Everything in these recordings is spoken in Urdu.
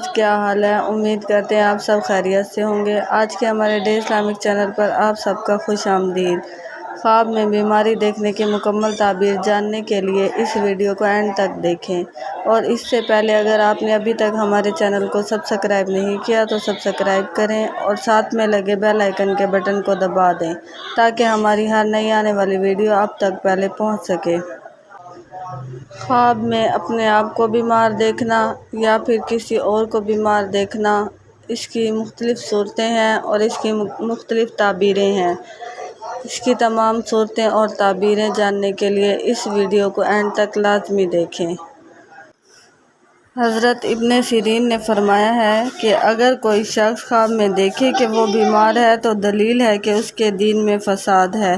ویورز، کیا حال ہے؟ امید کرتے ہیں آپ سب خیریت سے ہوں گے۔ آج کے ہمارے ڈے اسلامک چینل پر آپ سب کا خوش آمدید۔ خواب میں بیماری دیکھنے کی مکمل تعبیر جاننے کے لیے اس ویڈیو کو اینڈ تک دیکھیں، اور اس سے پہلے اگر آپ نے ابھی تک ہمارے چینل کو سبسکرائب نہیں کیا تو سبسکرائب کریں اور ساتھ میں لگے بیل آئیکن کے بٹن کو دبا دیں تاکہ ہماری ہر نئی آنے والی ویڈیو آپ تک پہلے پہنچ سکے۔ خواب میں اپنے آپ کو بیمار دیکھنا یا پھر کسی اور کو بیمار دیکھنا، اس کی مختلف صورتیں ہیں اور اس کی مختلف تعبیریں ہیں۔ اس کی تمام صورتیں اور تعبیریں جاننے کے لیے اس ویڈیو کو اینڈ تک لازمی دیکھیں۔ حضرت ابن سیرین نے فرمایا ہے کہ اگر کوئی شخص خواب میں دیکھے کہ وہ بیمار ہے تو دلیل ہے کہ اس کے دین میں فساد ہے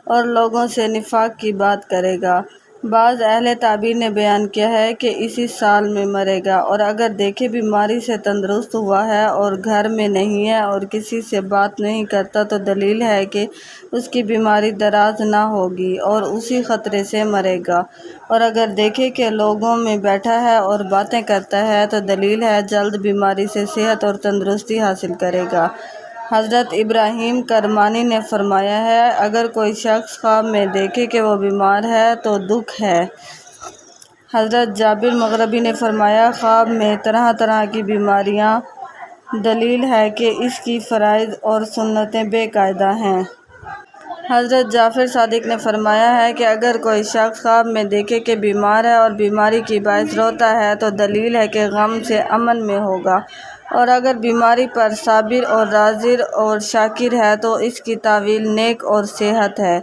اور لوگوں سے نفاق کی بات کرے گا۔ بعض اہل تعبیر نے بیان کیا ہے کہ اسی سال میں مرے گا، اور اگر دیکھے بیماری سے تندرست ہوا ہے اور گھر میں نہیں ہے اور کسی سے بات نہیں کرتا تو دلیل ہے کہ اس کی بیماری دراز نہ ہوگی اور اسی خطرے سے مرے گا، اور اگر دیکھے کہ لوگوں میں بیٹھا ہے اور باتیں کرتا ہے تو دلیل ہے جلد بیماری سے صحت اور تندرستی حاصل کرے گا۔ حضرت ابراہیم کرمانی نے فرمایا ہے اگر کوئی شخص خواب میں دیکھے کہ وہ بیمار ہے تو دکھ ہے۔ حضرت جابر مغربی نے فرمایا خواب میں طرح طرح کی بیماریاں دلیل ہے کہ اس کی فرائض اور سنتیں بے قاعدہ ہیں۔ حضرت جعفر صادق نے فرمایا ہے کہ اگر کوئی شخص خواب میں دیکھے کہ بیمار ہے اور بیماری کی باعث روتا ہے تو دلیل ہے کہ غم سے امن میں ہوگا، اور اگر بیماری پر صابر اور راضی اور شاکر ہے تو اس کی تعویل نیک اور صحت ہے۔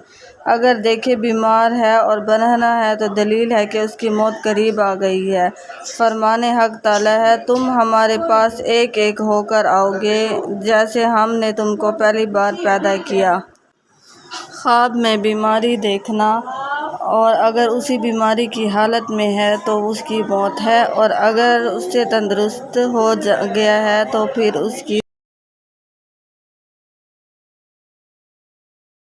اگر دیکھے بیمار ہے اور برہنہ ہے تو دلیل ہے کہ اس کی موت قریب آ گئی ہے۔ فرمان حق تعالی ہے تم ہمارے پاس ایک ایک ہو کر آؤ گے جیسے ہم نے تم کو پہلی بار پیدا کیا۔ خواب میں بیماری دیکھنا، اور اگر اسی بیماری کی حالت میں ہے تو اس کی موت ہے، اور اگر اس سے تندرست ہو گیا ہے تو پھر اس کی